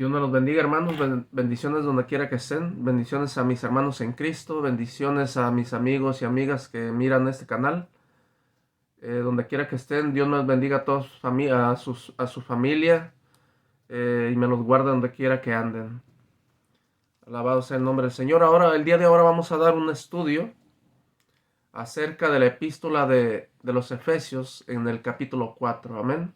Dios me los bendiga, hermanos. Bendiciones donde quiera que estén. Bendiciones a mis hermanos en Cristo. Bendiciones a mis amigos y amigas que miran este canal. Donde quiera que estén, Dios nos bendiga a todos a su familia y me los guarde donde quiera que anden. Alabado sea el nombre del Señor. Ahora, el día de ahora vamos a dar un estudio acerca de la epístola de los Efesios en el capítulo 4. Amén.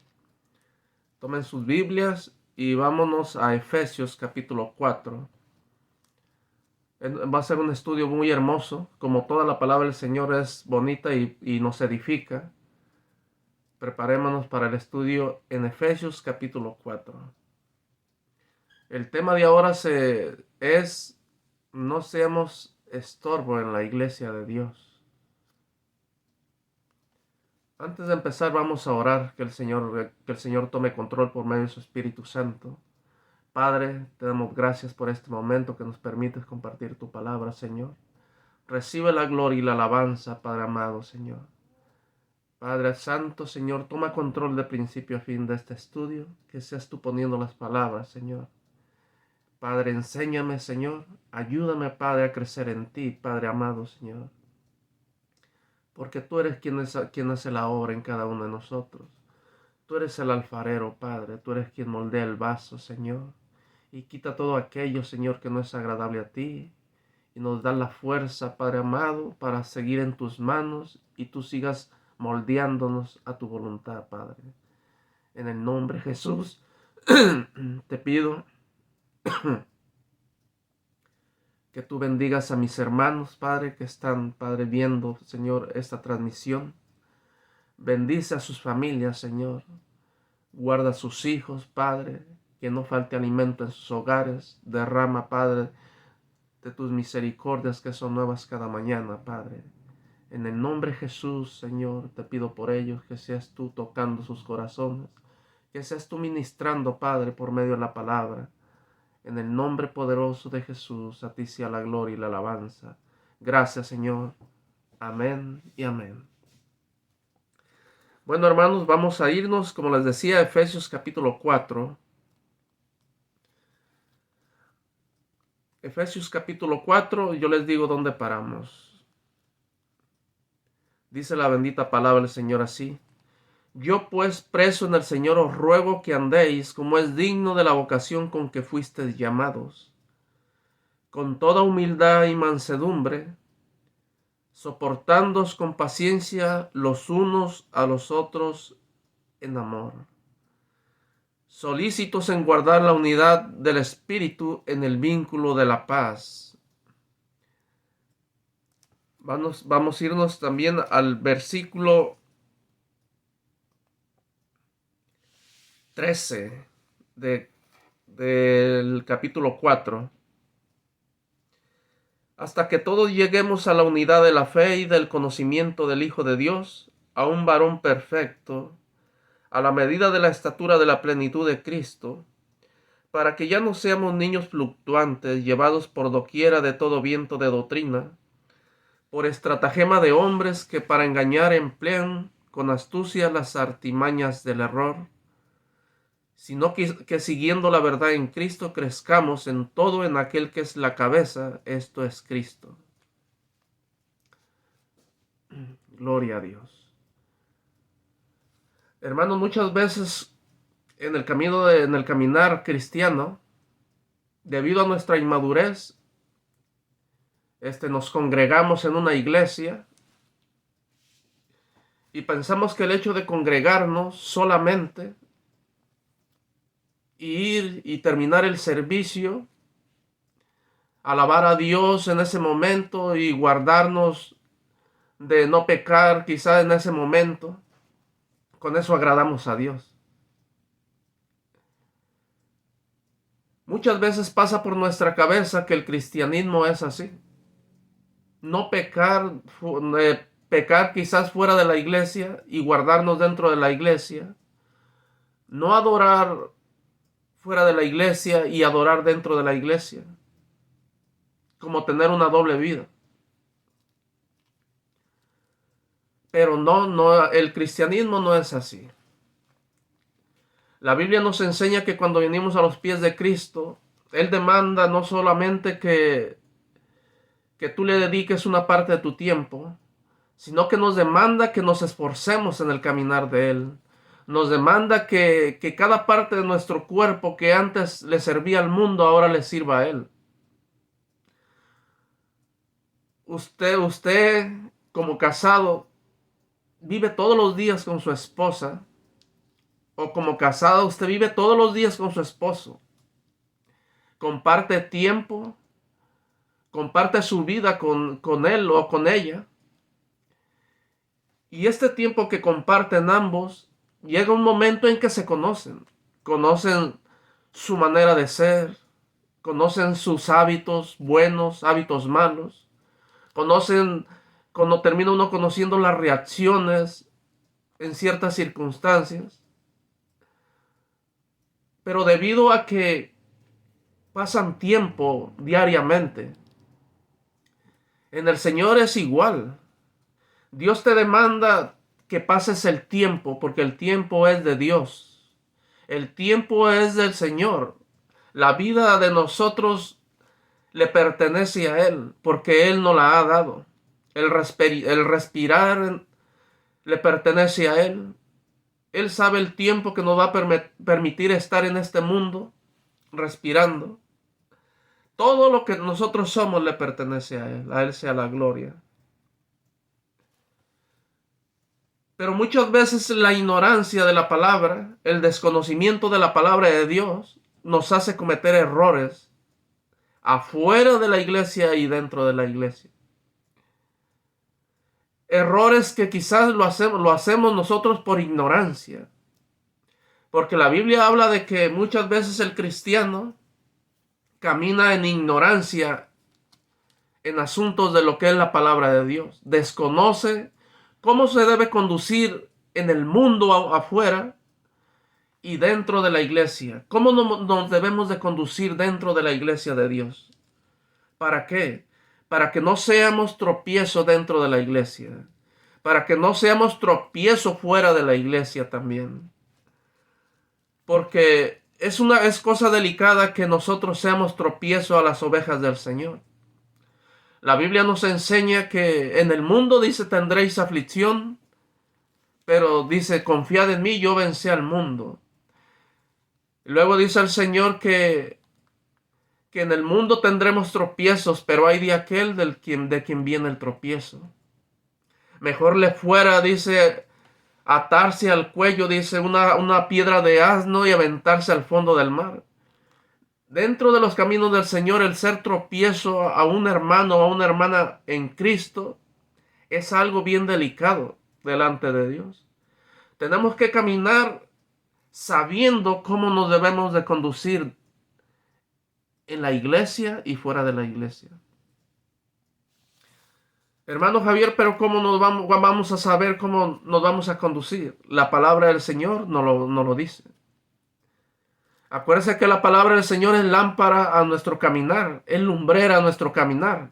Tomen sus Biblias y vámonos a Efesios capítulo 4. Va a ser un estudio muy hermoso. Como toda la palabra del Señor es bonita y nos edifica. Preparémonos para el estudio en Efesios capítulo 4. El tema de ahora es no seamos estorbo en la iglesia de Dios. Antes de empezar vamos a orar que el Señor tome control por medio de su Espíritu Santo. Padre, te damos gracias por este momento que nos permites compartir tu palabra, Señor. Recibe la gloria y la alabanza, Padre amado, Señor. Padre Santo, Señor, toma control de principio a fin de este estudio, que seas tú poniendo las palabras, Señor. Padre, enséñame, Señor, ayúdame, Padre, a crecer en ti, Padre amado, Señor. Porque tú eres quien hace la obra en cada uno de nosotros. Tú eres el alfarero, Padre, tú eres quien moldea el vaso, Señor. Y quita todo aquello, Señor, que no es agradable a ti. Y nos da la fuerza, Padre amado, para seguir en tus manos y tú sigas moldeándonos a tu voluntad, Padre. En el nombre de Jesús, te pido que tú bendigas a mis hermanos, Padre, que están, Padre, viendo, Señor, esta transmisión. Bendice a sus familias, Señor. Guarda a sus hijos, Padre, que no falte alimento en sus hogares. Derrama, Padre, de tus misericordias que son nuevas cada mañana, Padre. En el nombre de Jesús, Señor, te pido por ellos que seas tú tocando sus corazones, que seas tú ministrando, Padre, por medio de la palabra. En el nombre poderoso de Jesús, a ti sea la gloria y la alabanza. Gracias, Señor. Amén y amén. Bueno, hermanos, vamos a irnos, como les decía, a Efesios capítulo 4. Efesios capítulo 4, yo les digo dónde paramos. Dice la bendita palabra del Señor así: Yo pues, preso en el Señor, os ruego que andéis como es digno de la vocación con que fuisteis llamados, con toda humildad y mansedumbre, soportándoos con paciencia los unos a los otros en amor, solícitos en guardar la unidad del Espíritu en el vínculo de la paz. Vamos a irnos también al versículo 13 del capítulo 4. Hasta que todos lleguemos a la unidad de la fe y del conocimiento del Hijo de Dios, a un varón perfecto, a la medida de la estatura de la plenitud de Cristo, para que ya no seamos niños fluctuantes, llevados por doquiera de todo viento de doctrina, por estratagema de hombres que para engañar emplean con astucia las artimañas del error, sino que siguiendo la verdad en Cristo crezcamos en todo en aquel que es la cabeza, esto es Cristo. Gloria a Dios. Hermanos, muchas veces en el caminar cristiano, debido a nuestra inmadurez, nos congregamos en una iglesia y pensamos que el hecho de congregarnos solamente y ir y terminar el servicio, alabar a Dios en ese momento y guardarnos de no pecar quizá en ese momento, con eso agradamos a Dios. Muchas veces pasa por nuestra cabeza que el cristianismo es así. No pecar, pecar quizás fuera de la iglesia y guardarnos dentro de la iglesia. No adorar fuera de la iglesia y adorar dentro de la iglesia. Como tener una doble vida. Pero no, el cristianismo no es así. La Biblia nos enseña que cuando venimos a los pies de Cristo, Él demanda no solamente que tú le dediques una parte de tu tiempo, sino que nos demanda que nos esforcemos en el caminar de Él. Nos demanda que cada parte de nuestro cuerpo que antes le servía al mundo, ahora le sirva a Él. Usted como casado, vive todos los días con su esposa, o como casado, usted vive todos los días con su esposo. Comparte tiempo, comparte su vida con él o con ella. Y este tiempo que comparten ambos, llega un momento en que se conocen. Conocen su manera de ser, conocen sus hábitos buenos, hábitos malos. Conocen, cuando termina uno conociendo las reacciones en ciertas circunstancias. Pero debido a que pasan tiempo diariamente, en el Señor es igual. Dios te demanda que pases el tiempo, porque el tiempo es de Dios. El tiempo es del Señor. La vida de nosotros le pertenece a Él, porque Él nos la ha dado. El respirar le pertenece a Él. Él sabe el tiempo que nos va a permitir estar en este mundo, respirando. Todo lo que nosotros somos le pertenece a Él sea la gloria. Pero muchas veces la ignorancia de la palabra, el desconocimiento de la palabra de Dios, nos hace cometer errores afuera de la iglesia y dentro de la iglesia. Errores que quizás lo hacemos nosotros por ignorancia. Porque la Biblia habla de que muchas veces el cristiano camina en ignorancia en asuntos de lo que es la palabra de Dios. Desconoce cómo se debe conducir en el mundo afuera y dentro de la iglesia. ¿Cómo nos debemos de conducir dentro de la iglesia de Dios? ¿Para qué? Para que no seamos tropiezo dentro de la iglesia. Para que no seamos tropiezo fuera de la iglesia también. Porque es cosa delicada que nosotros seamos tropiezo a las ovejas del Señor. La Biblia nos enseña que en el mundo, dice, tendréis aflicción, pero dice, confiad en mí, yo vencí al mundo. Luego dice el Señor que en el mundo tendremos tropiezos, pero hay de aquel de quien viene el tropiezo. Mejor le fuera, dice, atarse al cuello, dice, una piedra de asno y aventarse al fondo del mar. Dentro de los caminos del Señor, el ser tropiezo a un hermano o a una hermana en Cristo es algo bien delicado delante de Dios. Tenemos que caminar sabiendo cómo nos debemos de conducir en la iglesia y fuera de la iglesia. Hermano Javier, pero ¿cómo vamos a saber cómo nos vamos a conducir? La palabra del Señor nos lo dice. Acuérdese que la palabra del Señor es lámpara a nuestro caminar, es lumbrera a nuestro caminar.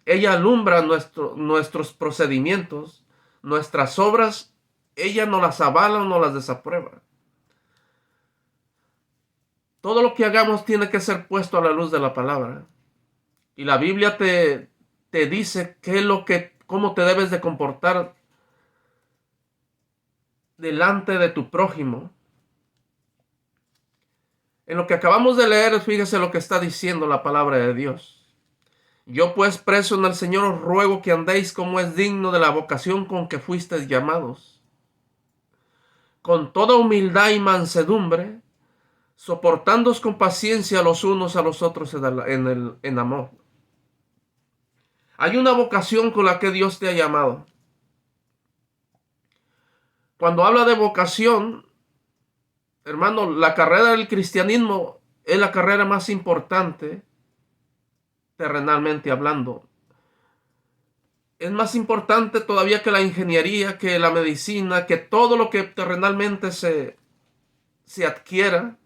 Ella alumbra nuestros procedimientos, nuestras obras, ella no las avala o no las desaprueba. Todo lo que hagamos tiene que ser puesto a la luz de la palabra. Y la Biblia te dice cómo te debes de comportar delante de tu prójimo. En lo que acabamos de leer, fíjese lo que está diciendo la palabra de Dios. Yo pues, preso en el Señor, os ruego que andéis como es digno de la vocación con que fuisteis llamados, con toda humildad y mansedumbre, soportándoos con paciencia los unos a los otros en amor. Hay una vocación con la que Dios te ha llamado. Cuando habla de vocación, hermano, la carrera del cristianismo es la carrera más importante, terrenalmente hablando. Es más importante todavía que la ingeniería, que la medicina, que todo lo que terrenalmente se adquiera.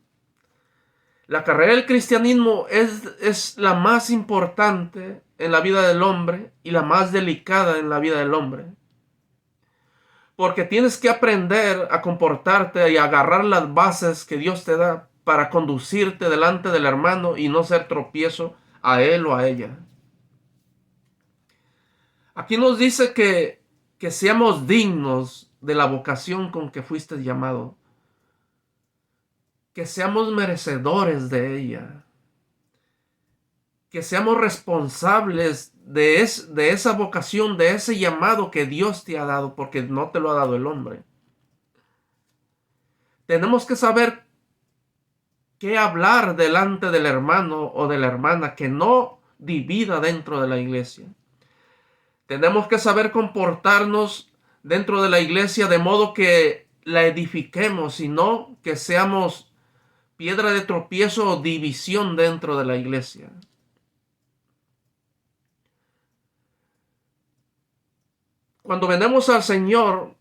La carrera del cristianismo es la más importante en la vida del hombre y la más delicada en la vida del hombre. Porque tienes que aprender a comportarte y agarrar las bases que Dios te da para conducirte delante del hermano y no ser tropiezo a él o a ella. Aquí nos dice que seamos dignos de la vocación con que fuiste llamado, que seamos merecedores de ella, que seamos responsables de esa vocación, de ese llamado que Dios te ha dado, porque no te lo ha dado el hombre. Tenemos que saber qué hablar delante del hermano o de la hermana que no divida dentro de la iglesia. Tenemos que saber comportarnos dentro de la iglesia de modo que la edifiquemos y no que seamos piedra de tropiezo o división dentro de la iglesia. Cuando venimos al Señor,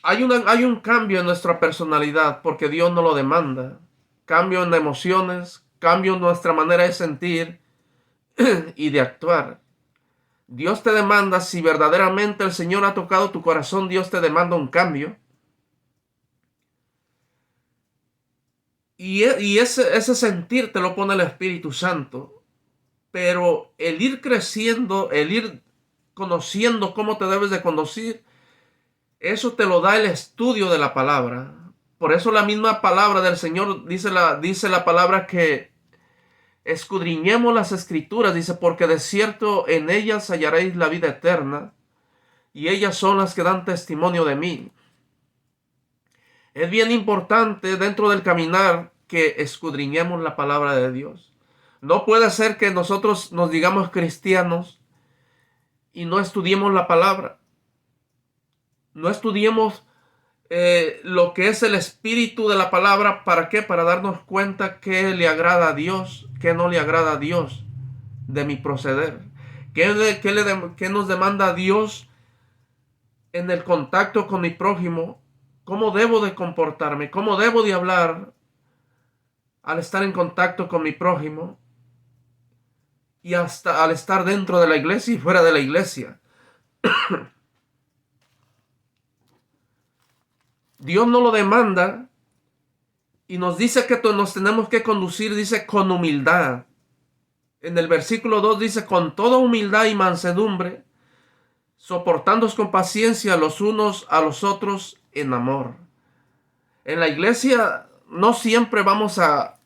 hay un cambio en nuestra personalidad porque Dios nos lo demanda. Cambio en emociones, cambio en nuestra manera de sentir y de actuar. Dios te demanda, si verdaderamente el Señor ha tocado tu corazón, Dios te demanda un cambio. Y ese sentir te lo pone el Espíritu Santo. Pero el ir creciendo, el ir conociendo cómo te debes de conducir, eso te lo da el estudio de la palabra. Por eso la misma palabra del Señor dice la palabra que escudriñemos las escrituras, dice, porque de cierto en ellas hallaréis la vida eterna, y ellas son las que dan testimonio de mí. Es bien importante dentro del caminar que escudriñemos la palabra de Dios. No puede ser que nosotros nos digamos cristianos y no estudiemos la palabra. No estudiemos lo que es el espíritu de la palabra. ¿Para qué? Para darnos cuenta qué le agrada a Dios, qué no le agrada a Dios de mi proceder. ¿Qué nos demanda a Dios en el contacto con mi prójimo? ¿Cómo debo de comportarme? ¿Cómo debo de hablar al estar en contacto con mi prójimo? Y hasta al estar dentro de la iglesia y fuera de la iglesia. Dios nos lo demanda y nos dice que nos tenemos que conducir, dice, con humildad. En el versículo 2 dice, con toda humildad y mansedumbre, soportándoos con paciencia los unos a los otros en amor. En la iglesia no siempre vamos a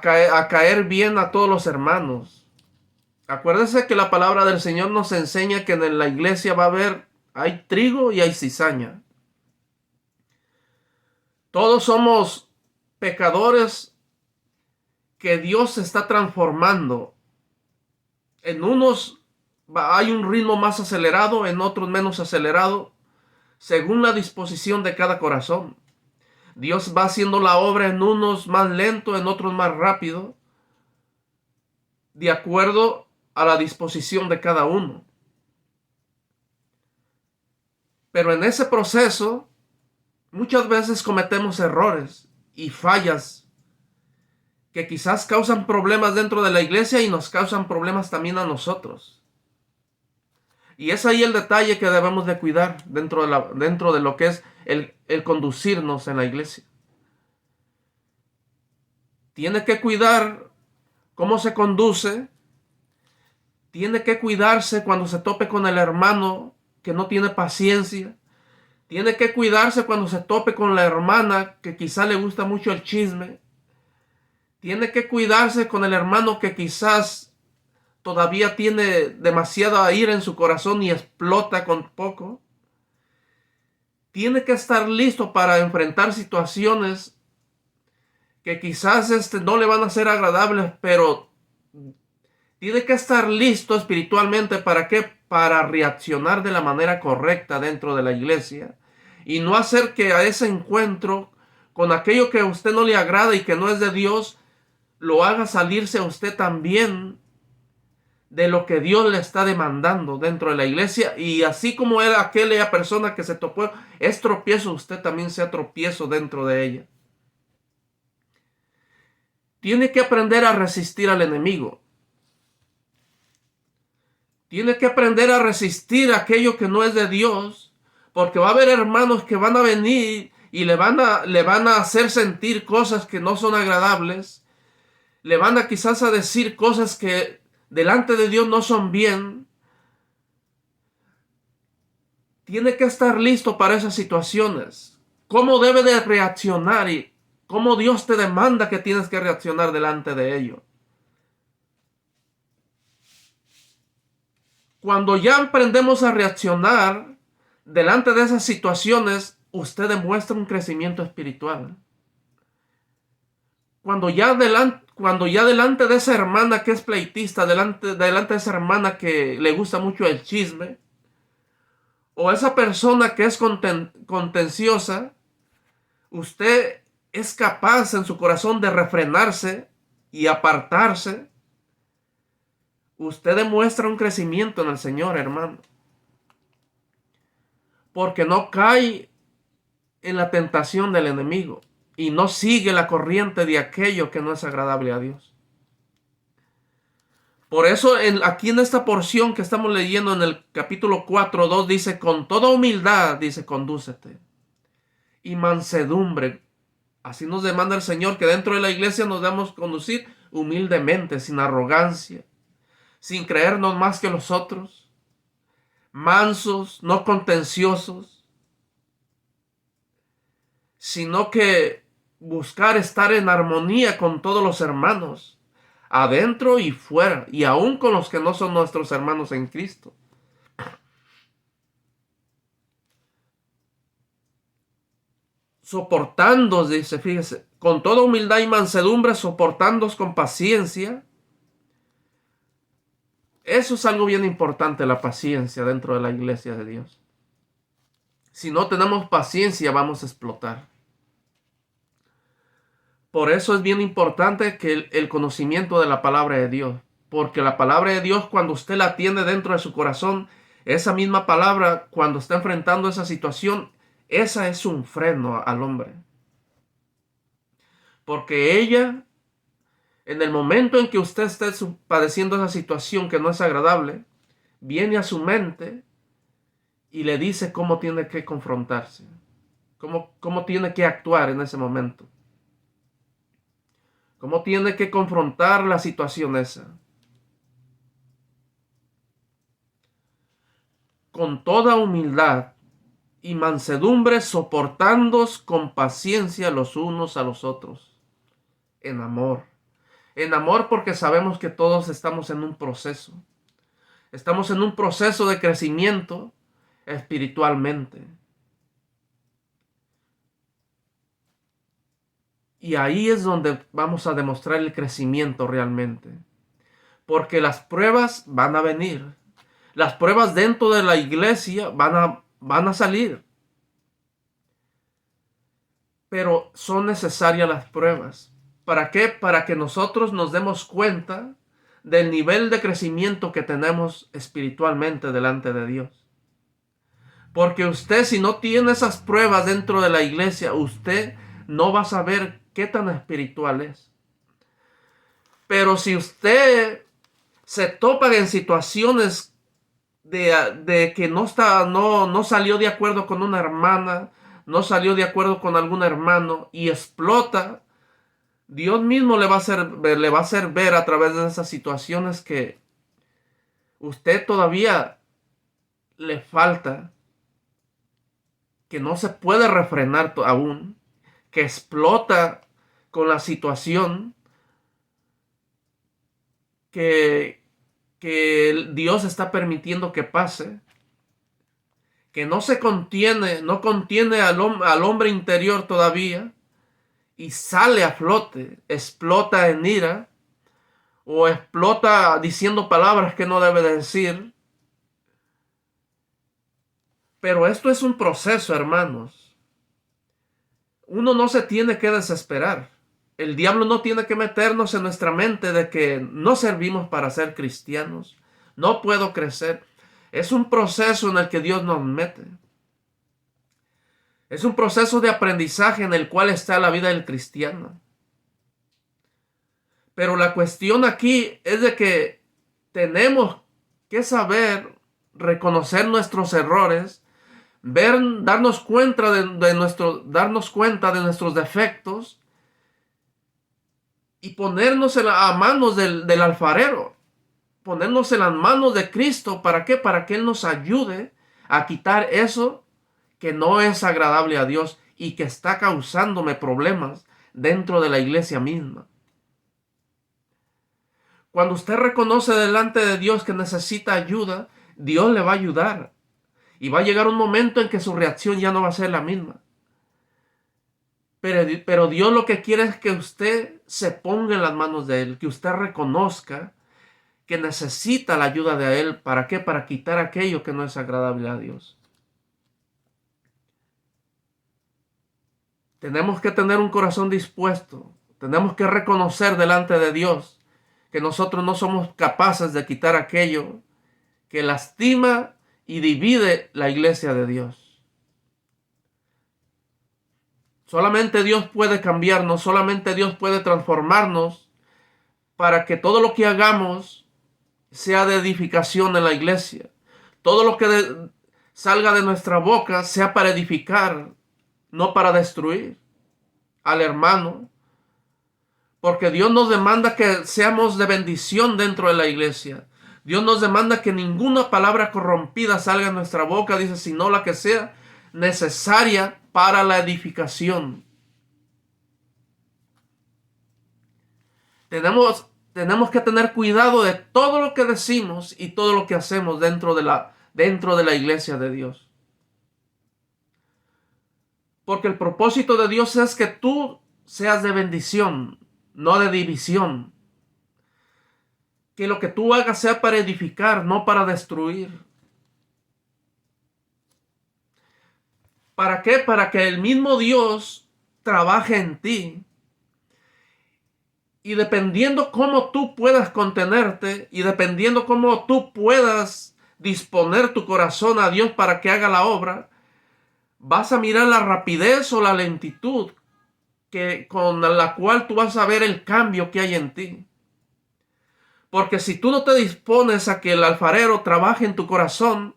caer bien a todos los hermanos. Acuérdense que la palabra del Señor nos enseña que en la iglesia hay trigo y hay cizaña. Todos somos pecadores que Dios está transformando. En unos hay un ritmo más acelerado, en otros menos acelerado, según la disposición de cada corazón. Dios va haciendo la obra en unos más lento, en otros más rápido, de acuerdo a la disposición de cada uno. Pero en ese proceso, muchas veces cometemos errores y fallas que quizás causan problemas dentro de la iglesia y nos causan problemas también a nosotros. Y es ahí el detalle que debemos de cuidar dentro de lo que es el conducirnos en la iglesia. Tiene que cuidar cómo se conduce. Tiene que cuidarse cuando se tope con el hermano que no tiene paciencia. Tiene que cuidarse cuando se tope con la hermana que quizá le gusta mucho el chisme. Tiene que cuidarse con el hermano que quizás todavía tiene demasiada ira en su corazón y explota con poco. Tiene que estar listo para enfrentar situaciones que quizás no le van a ser agradables, pero tiene que estar listo espiritualmente. ¿Para qué? Para reaccionar de la manera correcta dentro de la iglesia y no hacer que a ese encuentro con aquello que a usted no le agrada y que no es de Dios, lo haga salirse a usted también de lo que Dios le está demandando dentro de la iglesia. Y así como era aquella persona que se topó, es tropiezo, usted también sea tropiezo dentro de ella. Tiene que aprender a resistir al enemigo. Tiene que aprender a resistir aquello que no es de Dios, porque va a haber hermanos que van a venir y le van a hacer sentir cosas que no son agradables. Le van a quizás a decir cosas que delante de Dios no son bien. Tiene que estar listo para esas situaciones. ¿Cómo debe de reaccionar y cómo Dios te demanda que tienes que reaccionar delante de ello? Cuando ya aprendemos a reaccionar delante de esas situaciones, usted demuestra un crecimiento espiritual. Cuando ya delante de esa hermana que es pleitista, delante de esa hermana que le gusta mucho el chisme, o esa persona que es contenciosa, usted es capaz en su corazón de refrenarse y apartarse. Usted demuestra un crecimiento en el Señor, hermano. Porque no cae en la tentación del enemigo y no sigue la corriente de aquello que no es agradable a Dios. Por eso aquí en esta porción que estamos leyendo en el capítulo 4:2 dice, con toda humildad, dice, condúcete. Y mansedumbre. Así nos demanda el Señor que dentro de la iglesia nos debemos conducir humildemente, sin arrogancia, sin creernos más que los otros, mansos, no contenciosos, sino que buscar estar en armonía con todos los hermanos, adentro y fuera, y aún con los que no son nuestros hermanos en Cristo. Soportándoos, dice, fíjese, con toda humildad y mansedumbre, soportándoos con paciencia. Eso es algo bien importante, la paciencia dentro de la iglesia de Dios. Si no tenemos paciencia, vamos a explotar. Por eso es bien importante que el conocimiento de la palabra de Dios, porque la palabra de Dios, cuando usted la tiene dentro de su corazón, esa misma palabra, cuando está enfrentando esa situación, esa es un freno al hombre. Porque ella, en el momento en que usted esté padeciendo esa situación que no es agradable, viene a su mente y le dice cómo tiene que confrontarse, cómo tiene que actuar en ese momento. ¿Cómo tiene que confrontar la situación esa? Con toda humildad y mansedumbre, soportándoos con paciencia los unos a los otros. En amor. En amor porque sabemos que todos estamos en un proceso. Estamos en un proceso de crecimiento espiritualmente. Y ahí es donde vamos a demostrar el crecimiento realmente. Porque las pruebas van a venir. Las pruebas dentro de la iglesia van a salir. Pero son necesarias las pruebas. ¿Para qué? Para que nosotros nos demos cuenta del nivel de crecimiento que tenemos espiritualmente delante de Dios. Porque usted, si no tiene esas pruebas dentro de la iglesia, usted no va a saber qué tan espiritual es. Pero si usted se topa en situaciones de que no salió de acuerdo con una hermana, no salió de acuerdo con algún hermano y explota, Dios mismo le va a hacer ver a través de esas situaciones que usted todavía le falta, que no se puede refrenar aún, que explota con la situación que Dios está permitiendo que pase, que no contiene al hombre interior todavía y sale a flote, explota en ira o explota diciendo palabras que no debe decir. Pero esto es un proceso, hermanos. Uno no se tiene que desesperar. El diablo no tiene que meternos en nuestra mente de que no servimos para ser cristianos. No puedo crecer. Es un proceso en el que Dios nos mete. Es un proceso de aprendizaje en el cual está la vida del cristiano. Pero la cuestión aquí es de que tenemos que saber reconocer nuestros errores, darnos cuenta darnos cuenta de nuestros defectos y ponernos a manos del alfarero, ponernos en las manos de Cristo. ¿Para qué? Para que Él nos ayude a quitar eso que no es agradable a Dios y que está causándome problemas dentro de la iglesia misma. Cuando usted reconoce delante de Dios que necesita ayuda, Dios le va a ayudar. Y va a llegar un momento en que su reacción ya no va a ser la misma. Pero Dios lo que quiere es que usted se ponga en las manos de Él, que usted reconozca que necesita la ayuda de Él. ¿Para qué? Para quitar aquello que no es agradable a Dios. Tenemos que tener un corazón dispuesto. Tenemos que reconocer delante de Dios que nosotros no somos capaces de quitar aquello que lastima y divide la iglesia de Dios. Solamente Dios puede cambiarnos, solamente Dios puede transformarnos para que todo lo que hagamos sea de edificación en la iglesia. Todo lo que salga de nuestra boca sea para edificar, no para destruir al hermano. Porque Dios nos demanda que seamos de bendición dentro de la iglesia. Dios nos demanda que ninguna palabra corrompida salga de nuestra boca, dice, sino la que sea necesaria para la edificación. Tenemos que tener cuidado de todo lo que decimos y todo lo que hacemos dentro de la iglesia de Dios. Porque el propósito de Dios es que tú seas de bendición, no de división. Que lo que tú hagas sea para edificar, no para destruir. ¿Para qué? Para que el mismo Dios trabaje en ti. Y dependiendo cómo tú puedas contenerte y dependiendo cómo tú puedas disponer tu corazón a Dios para que haga la obra, vas a mirar la rapidez o la lentitud con la cual tú vas a ver el cambio que hay en ti. Porque si tú no te dispones a que el alfarero trabaje en tu corazón,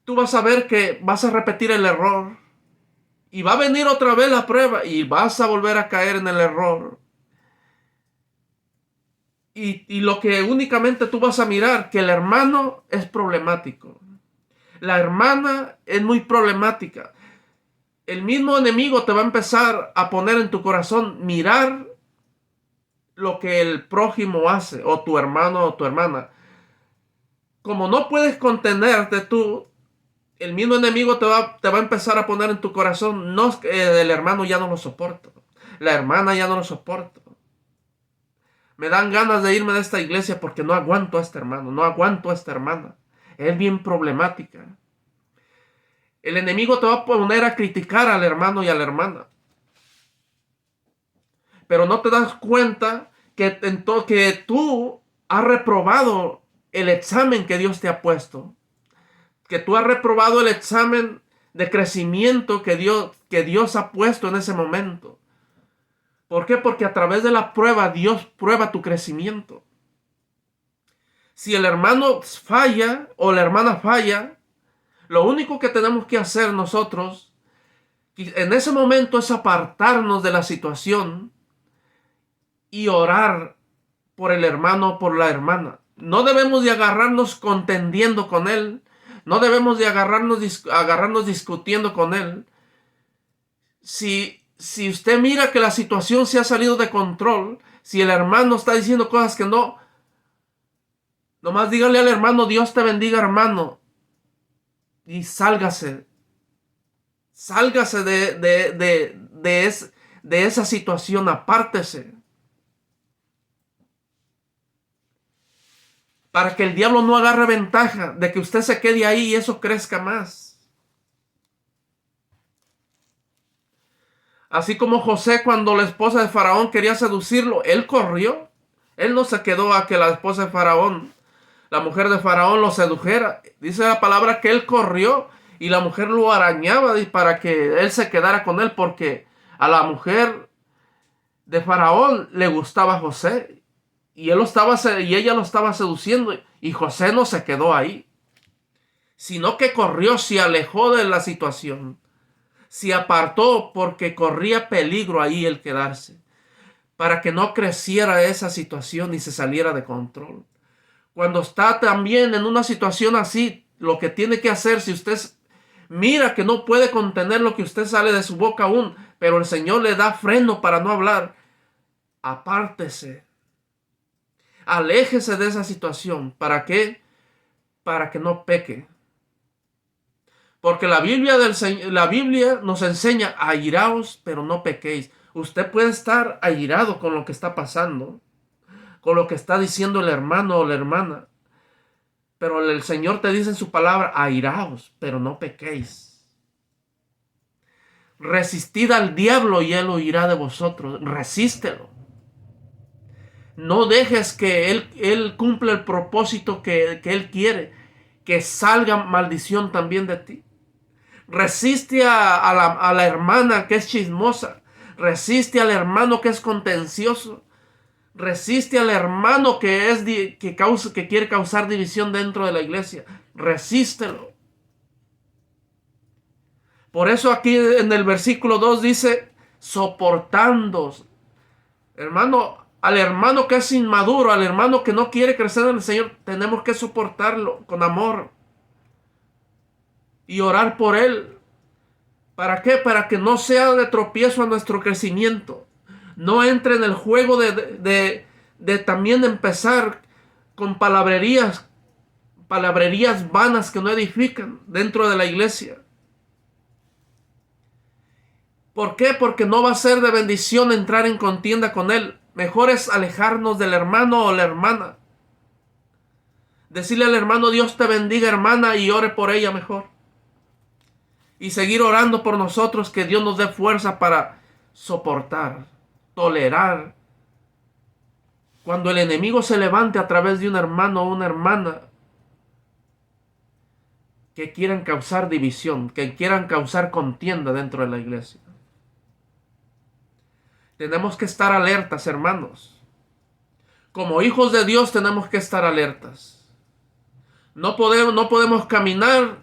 tú vas a ver que vas a repetir el error. Y va a venir otra vez la prueba y vas a volver a caer en el error. Y lo que únicamente tú vas a mirar, que el hermano es problemático. La hermana es muy problemática. El mismo enemigo te va a empezar a poner en tu corazón, mirar lo que el prójimo hace, o tu hermano o tu hermana. Como no puedes contenerte tú, el mismo enemigo te va a empezar a poner en tu corazón, no, el hermano ya no lo soporto, la hermana ya no lo soporto. Me dan ganas de irme de esta iglesia porque no aguanto a este hermano, no aguanto a esta hermana. Es bien problemática. El enemigo te va a poner a criticar al hermano y a la hermana. Pero no te das cuenta que tú has reprobado el examen que Dios te ha puesto. Que tú has reprobado el examen de crecimiento que Dios ha puesto en ese momento. ¿Por qué? Porque a través de la prueba Dios prueba tu crecimiento. Si el hermano falla o la hermana falla, lo único que tenemos que hacer nosotros en ese momento es apartarnos de la situación y orar por el hermano o por la hermana. No debemos de agarrarnos contendiendo con él. No debemos de agarrarnos discutiendo con él. Si usted mira que la situación se ha salido de control, si el hermano está diciendo cosas que no, nomás dígale al hermano, Dios te bendiga, hermano, y sálgase de esa situación, apártese. Para que el diablo no agarre ventaja de que usted se quede ahí y eso crezca más. Así como José, cuando la esposa de Faraón quería seducirlo, él corrió. Él no se quedó a que la esposa de Faraón, la mujer de Faraón, lo sedujera. Dice la palabra que él corrió y la mujer lo arañaba para que él se quedara con él, porque a la mujer de Faraón le gustaba José. y ella lo estaba seduciendo, y José no se quedó ahí, sino que corrió, se alejó de la situación, se apartó porque corría peligro ahí el quedarse, para que no creciera esa situación y se saliera de control. Cuando está también en una situación así, lo que tiene que hacer, si usted mira que no puede contener lo que usted sale de su boca aún, pero el Señor le da freno para no hablar, apártese, aléjese de esa situación. ¿Para qué? Para que no peque. Porque la Biblia nos enseña: airaos, pero no pequéis. Usted puede estar airado con lo que está pasando, con lo que está diciendo el hermano o la hermana, pero el Señor te dice en su palabra: airaos, pero no pequéis. Resistid al diablo y él huirá de vosotros. Resístelo. No dejes que él cumpla el propósito que él quiere, que salga maldición también de ti. Resiste a la hermana que es chismosa. Resiste al hermano que es contencioso. Resiste al hermano que quiere causar división dentro de la iglesia. Resístelo. Por eso aquí en el versículo 2 dice: soportando. Hermano, al hermano que es inmaduro, al hermano que no quiere crecer en el Señor, tenemos que soportarlo con amor y orar por él. ¿Para qué? Para que no sea de tropiezo a nuestro crecimiento. No entre en el juego de también empezar con palabrerías vanas que no edifican dentro de la iglesia. ¿Por qué? Porque no va a ser de bendición entrar en contienda con él. Mejor es alejarnos del hermano o la hermana. Decirle al hermano: Dios te bendiga, hermana, y ore por ella mejor. Y seguir orando por nosotros, que Dios nos dé fuerza para soportar, tolerar. Cuando el enemigo se levante a través de un hermano o una hermana que quieran causar división, que quieran causar contienda dentro de la iglesia. Tenemos que estar alertas, hermanos. Como hijos de Dios tenemos que estar alertas. No podemos caminar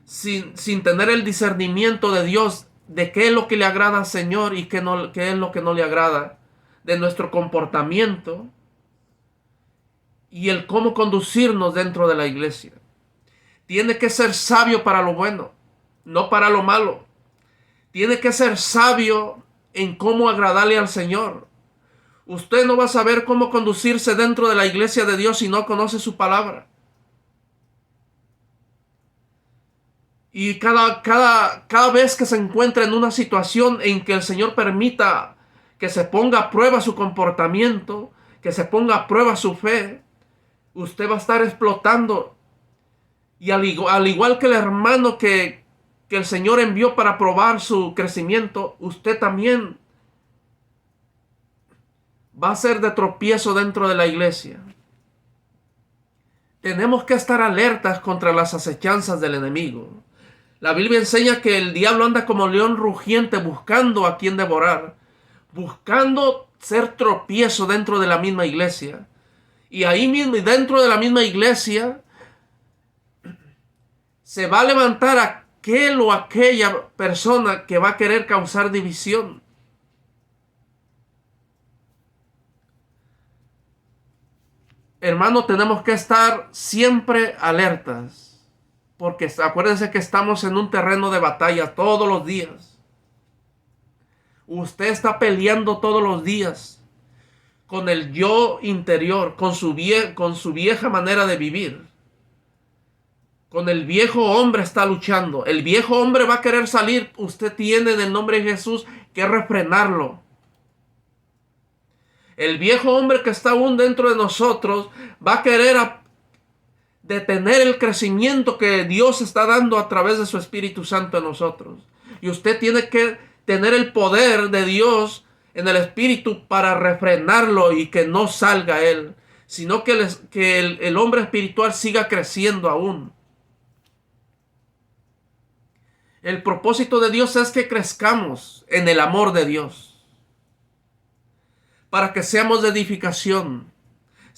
sin tener el discernimiento de Dios de qué es lo que le agrada al Señor y qué es lo que no le agrada, de nuestro comportamiento y el cómo conducirnos dentro de la iglesia. Tiene que ser sabio para lo bueno, no para lo malo. Tiene que ser sabio en cómo agradarle al Señor. Usted no va a saber cómo conducirse dentro de la iglesia de Dios si no conoce su palabra. Y cada vez que se encuentra en una situación en que el Señor permita que se ponga a prueba su comportamiento, que se ponga a prueba su fe, usted va a estar explotando. Y al igual que el hermano que el Señor envió para probar su crecimiento, usted también va a ser de tropiezo dentro de la iglesia. Tenemos que estar alertas contra las acechanzas del enemigo. La Biblia enseña que el diablo anda como león rugiente buscando a quien devorar, buscando ser tropiezo dentro de la misma iglesia. Y ahí mismo, y dentro de la misma iglesia, se va a levantar aquel o aquella persona que va a querer causar división. Hermano, tenemos que estar siempre alertas. Porque acuérdense que estamos en un terreno de batalla todos los días. Usted está peleando todos los días con el yo interior, con su vieja manera de vivir. Con el viejo hombre está luchando. El viejo hombre va a querer salir. Usted tiene en el nombre de Jesús que refrenarlo. El viejo hombre que está aún dentro de nosotros va a querer detener el crecimiento que Dios está dando a través de su Espíritu Santo en nosotros. Y usted tiene que tener el poder de Dios en el Espíritu para refrenarlo y que no salga él, sino que el hombre espiritual siga creciendo aún. El propósito de Dios es que crezcamos en el amor de Dios, para que seamos de edificación,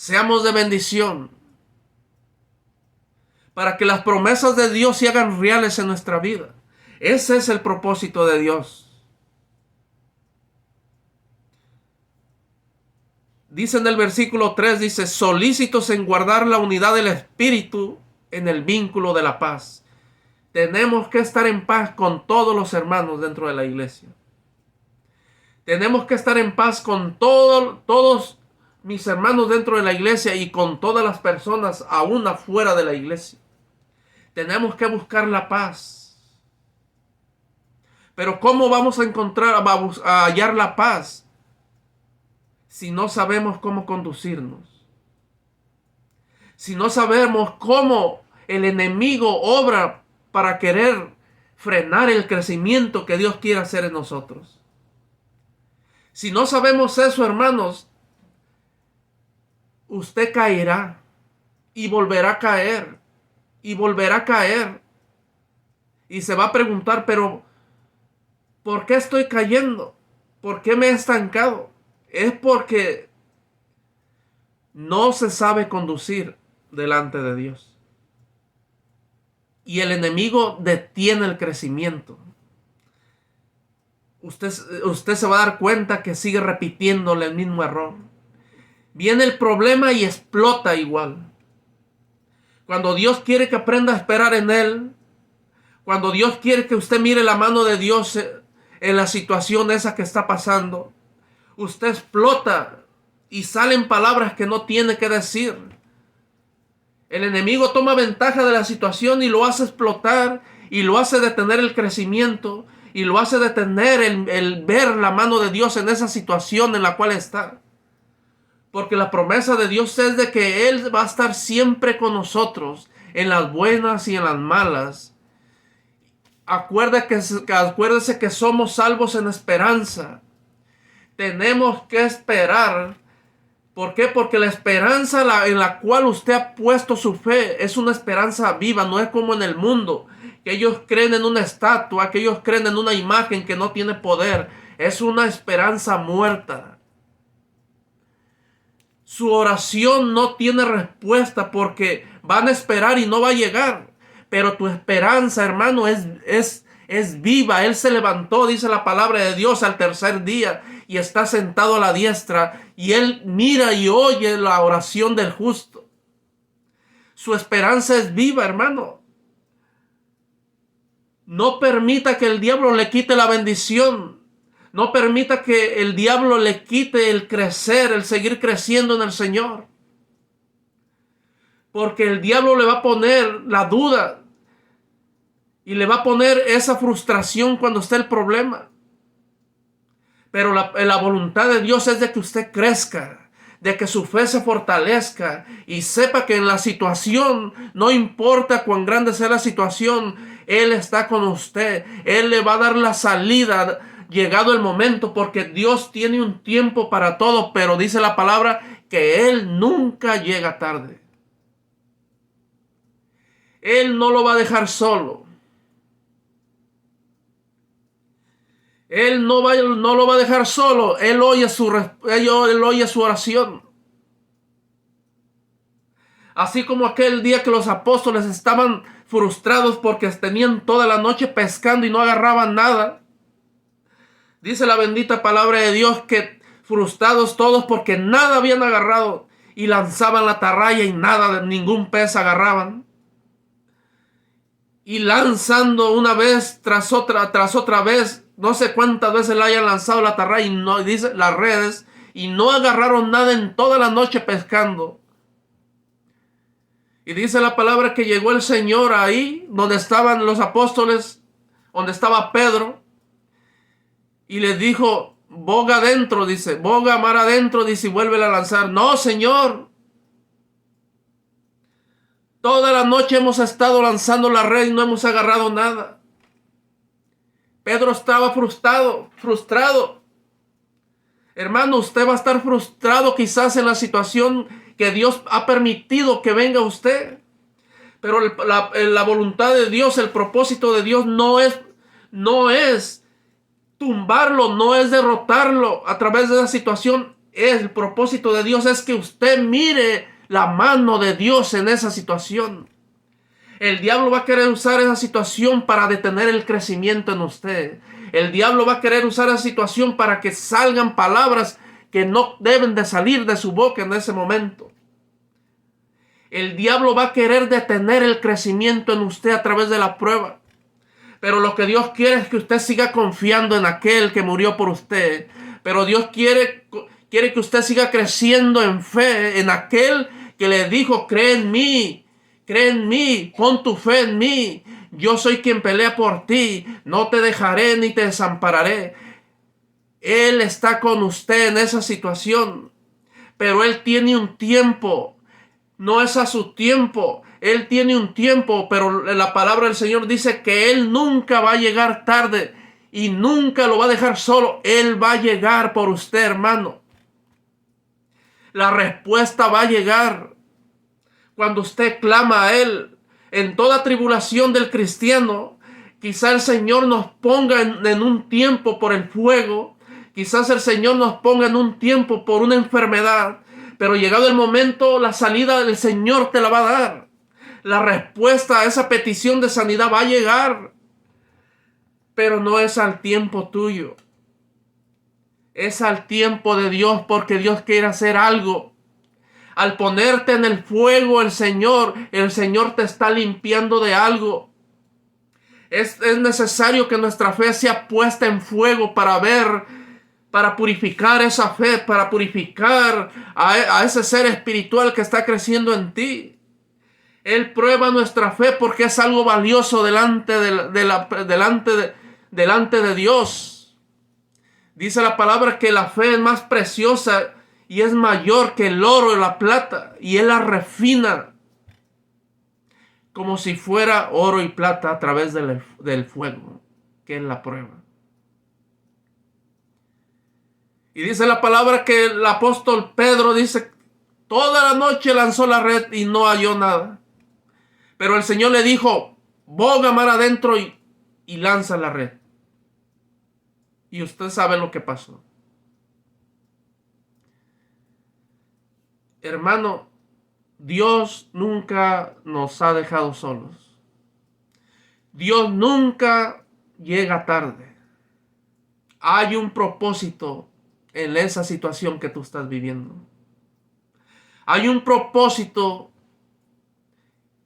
seamos de bendición, para que las promesas de Dios se hagan reales en nuestra vida. Ese es el propósito de Dios. Dice en el versículo 3, dice, solícitos en guardar la unidad del Espíritu en el vínculo de la paz. Tenemos que estar en paz con todos los hermanos dentro de la iglesia. Tenemos que estar en paz con todos mis hermanos dentro de la iglesia y con todas las personas aún afuera de la iglesia. Tenemos que buscar la paz. Pero ¿cómo vamos a encontrar, a hallar la paz si no sabemos cómo conducirnos? Si no sabemos cómo el enemigo obra para querer frenar el crecimiento que Dios quiere hacer en nosotros. Si no sabemos eso, hermanos, usted caerá y volverá a caer y volverá a caer. Y se va a preguntar, pero ¿por qué estoy cayendo? ¿Por qué me he estancado? Es porque no se sabe conducir delante de Dios. Y el enemigo detiene el crecimiento. Usted se va a dar cuenta que sigue repitiéndole el mismo error. Viene el problema y explota igual. Cuando Dios quiere que aprenda a esperar en Él, cuando Dios quiere que usted mire la mano de Dios en la situación esa que está pasando, usted explota y salen palabras que no tiene que decir. El enemigo toma ventaja de la situación y lo hace explotar y lo hace detener el crecimiento y lo hace detener el ver la mano de Dios en esa situación en la cual está. Porque la promesa de Dios es de que Él va a estar siempre con nosotros, en las buenas y en las malas. Acuérdese que somos salvos en esperanza. Tenemos que esperar. ¿Por qué? Porque la esperanza en la cual usted ha puesto su fe es una esperanza viva, no es como en el mundo, que ellos creen en una estatua, que ellos creen en una imagen que no tiene poder. Es una esperanza muerta. Su oración no tiene respuesta porque van a esperar y no va a llegar. Pero tu esperanza, hermano, es viva. Él se levantó, dice la palabra de Dios, al tercer día y está sentado a la diestra. Y Él mira y oye la oración del justo. Su esperanza es viva, hermano. No permita que el diablo le quite la bendición. No permita que el diablo le quite el crecer, el seguir creciendo en el Señor. Porque el diablo le va a poner la duda y le va a poner esa frustración cuando esté el problema. Pero la voluntad de Dios es de que usted crezca, de que su fe se fortalezca y sepa que en la situación, no importa cuán grande sea la situación, Él está con usted. Él le va a dar la salida llegado el momento, porque Dios tiene un tiempo para todo, pero dice la palabra que Él nunca llega tarde. Él no lo va a dejar solo. Él no lo va a dejar solo. Él oye su oración. Así como aquel día que los apóstoles estaban frustrados porque tenían toda la noche pescando y no agarraban nada. Dice la bendita palabra de Dios que frustrados todos porque nada habían agarrado y lanzaban la atarraya y ningún pez agarraban. Y lanzando una vez tras otra vez, no sé cuántas veces le hayan lanzado la atarraya y dice las redes, y no agarraron nada en toda la noche pescando. Y dice la palabra que llegó el Señor ahí donde estaban los apóstoles, donde estaba Pedro, y les dijo, boga adentro, dice, boga mar adentro, dice, y vuelve a lanzar. No, Señor. Toda la noche hemos estado lanzando la red y no hemos agarrado nada. Pedro estaba frustrado. Hermano, usted va a estar frustrado quizás en la situación que Dios ha permitido que venga a usted. Pero la voluntad de Dios, el propósito de Dios no es tumbarlo, no es derrotarlo a través de esa situación. El propósito de Dios es que usted mire la mano de Dios en esa situación. El diablo va a querer usar esa situación para detener el crecimiento en usted. El diablo va a querer usar esa situación para que salgan palabras que no deben de salir de su boca en ese momento. El diablo va a querer detener el crecimiento en usted a través de la prueba. Pero lo que Dios quiere es que usted siga confiando en aquel que murió por usted. Pero Dios quiere que usted siga creciendo en fe, en aquel que le dijo, cree en mí, pon tu fe en mí. Yo soy quien pelea por ti, no te dejaré ni te desampararé. Él está con usted en esa situación, pero Él tiene un tiempo. No es a su tiempo. Él tiene un tiempo, pero la palabra del Señor dice que Él nunca va a llegar tarde y nunca lo va a dejar solo. Él va a llegar por usted, hermano. La respuesta va a llegar cuando usted clama a Él. En toda tribulación del cristiano, quizá el Señor nos ponga en un tiempo por el fuego. Quizás el Señor nos ponga en un tiempo por una enfermedad. Pero llegado el momento, la salida del Señor te la va a dar. La respuesta a esa petición de sanidad va a llegar. Pero no es al tiempo tuyo. Es al tiempo de Dios, porque Dios quiere hacer algo. Al ponerte en el fuego el Señor te está limpiando de algo. Es necesario que nuestra fe sea puesta en fuego para purificar esa fe, para purificar a ese ser espiritual que está creciendo en ti. Él prueba nuestra fe porque es algo valioso delante de Dios. Dice la palabra que la fe es más preciosa y es mayor que el oro y la plata, y Él la refina como si fuera oro y plata a través del fuego, que es la prueba. Y dice la palabra que el apóstol Pedro dice, toda la noche lanzó la red y no halló nada. Pero el Señor le dijo, boga mar adentro y lanza la red. Y usted sabe lo que pasó. Hermano, Dios nunca nos ha dejado solos. Dios nunca llega tarde. Hay un propósito en esa situación que tú estás viviendo. Hay un propósito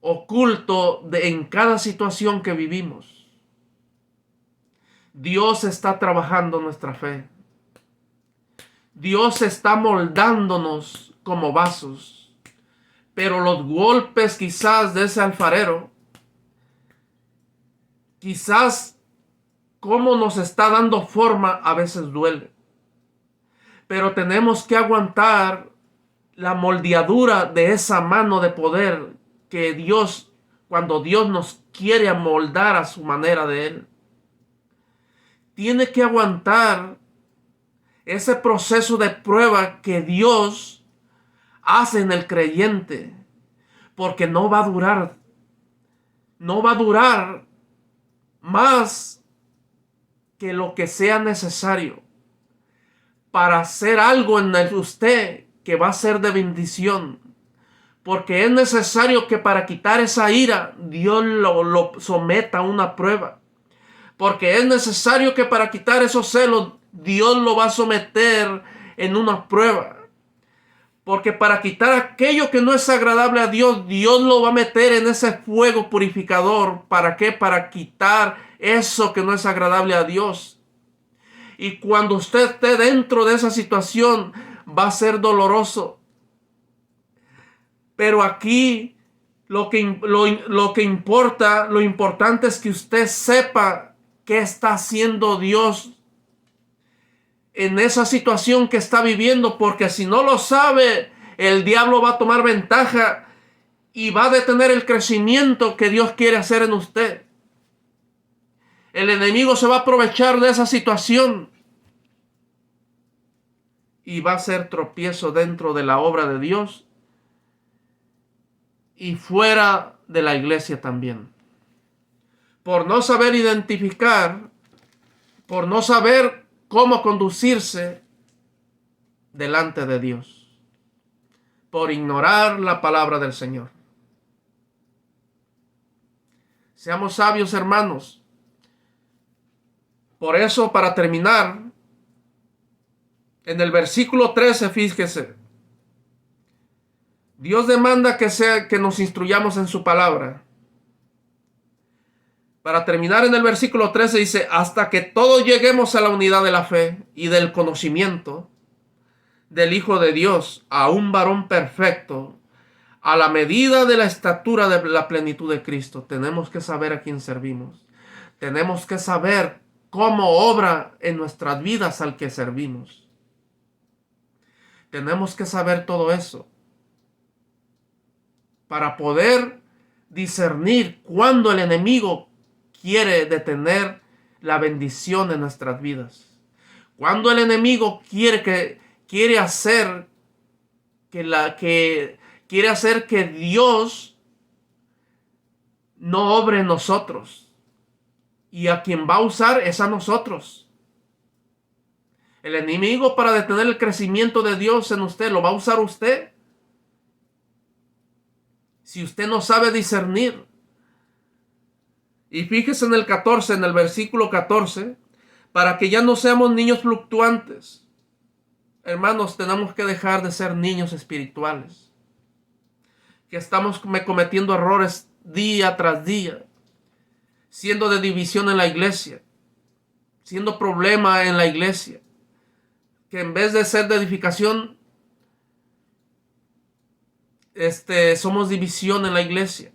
oculto en cada situación que vivimos. Dios está trabajando nuestra fe. Dios está moldándonos como vasos. Pero los golpes quizás de ese alfarero, quizás cómo nos está dando forma, a veces duele. Pero tenemos que aguantar la moldeadura de esa mano de poder que Dios, cuando Dios nos quiere amoldar a su manera de Él, tiene que aguantar ese proceso de prueba que Dios hace en el creyente, porque no va a durar más que lo que sea necesario para hacer algo en usted que va a ser de bendición. Porque es necesario que para quitar esa ira, Dios lo someta a una prueba. Porque es necesario que para quitar esos celos, Dios lo va a someter en una prueba. Porque para quitar aquello que no es agradable a Dios, Dios lo va a meter en ese fuego purificador. ¿Para qué? Para quitar eso que no es agradable a Dios. Y cuando usted esté dentro de esa situación, va a ser doloroso. Pero aquí lo importante es que usted sepa qué está haciendo Dios en esa situación que está viviendo, porque si no lo sabe, el diablo va a tomar ventaja y va a detener el crecimiento que Dios quiere hacer en usted. El enemigo se va a aprovechar de esa situación y va a ser tropiezo dentro de la obra de Dios y fuera de la iglesia también. Por no saber identificar, por no saber cómo conducirse, delante de Dios por ignorar la palabra del Señor. Seamos sabios, hermanos. Por eso, para terminar, en el versículo 13, fíjese, Dios demanda que nos instruyamos en su palabra. Para terminar, en el versículo 13 dice, hasta que todos lleguemos a la unidad de la fe y del conocimiento del Hijo de Dios, a un varón perfecto, a la medida de la estatura de la plenitud de Cristo. Tenemos que saber a quién servimos. Tenemos que saber cómo obra en nuestras vidas al que servimos. Tenemos que saber todo eso para poder discernir cuándo el enemigo quiere detener la bendición en nuestras vidas. Cuando el enemigo quiere hacer que Dios no obre en nosotros, y a quien va a usar es a nosotros. El enemigo, para detener el crecimiento de Dios en usted, lo va a usar usted. Si usted no sabe discernir. Y fíjese en el 14, en el versículo 14, para que ya no seamos niños fluctuantes. Hermanos, tenemos que dejar de ser niños espirituales, que estamos cometiendo errores día tras día, siendo de división en la iglesia, siendo problema en la iglesia, que en vez de ser de edificación, somos división en la iglesia.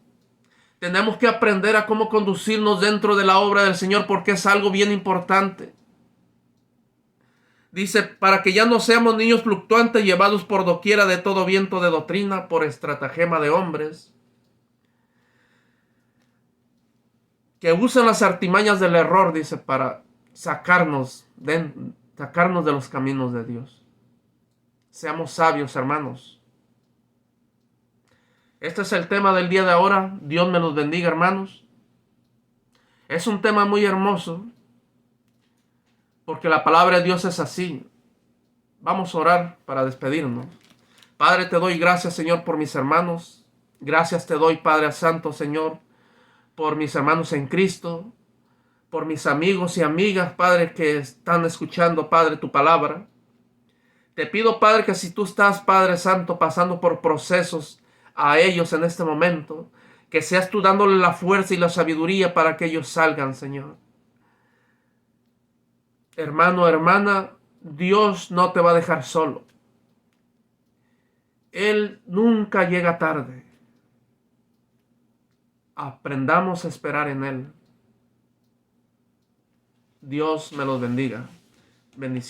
Tenemos que aprender a cómo conducirnos dentro de la obra del Señor, porque es algo bien importante. Dice, para que ya no seamos niños fluctuantes, llevados por doquiera de todo viento de doctrina, por estratagema de hombres, que usan las artimañas del error, dice, para sacarnos de los caminos de Dios. Seamos sabios, hermanos. Este es el tema del día de ahora. Dios me los bendiga, hermanos. Es un tema muy hermoso, porque la palabra de Dios es así. Vamos a orar para despedirnos. Padre, te doy gracias, Señor, por mis hermanos. Gracias te doy, Padre Santo, Señor, por mis hermanos en Cristo, por mis amigos y amigas, Padre, que están escuchando, Padre, tu palabra. Te pido, Padre, que si tú estás, Padre Santo, pasando por procesos a ellos en este momento, que seas tú dándole la fuerza y la sabiduría para que ellos salgan, Señor. Hermano, hermana, Dios no te va a dejar solo. Él nunca llega tarde. Aprendamos a esperar en Él. Dios me los bendiga. Bendiciones.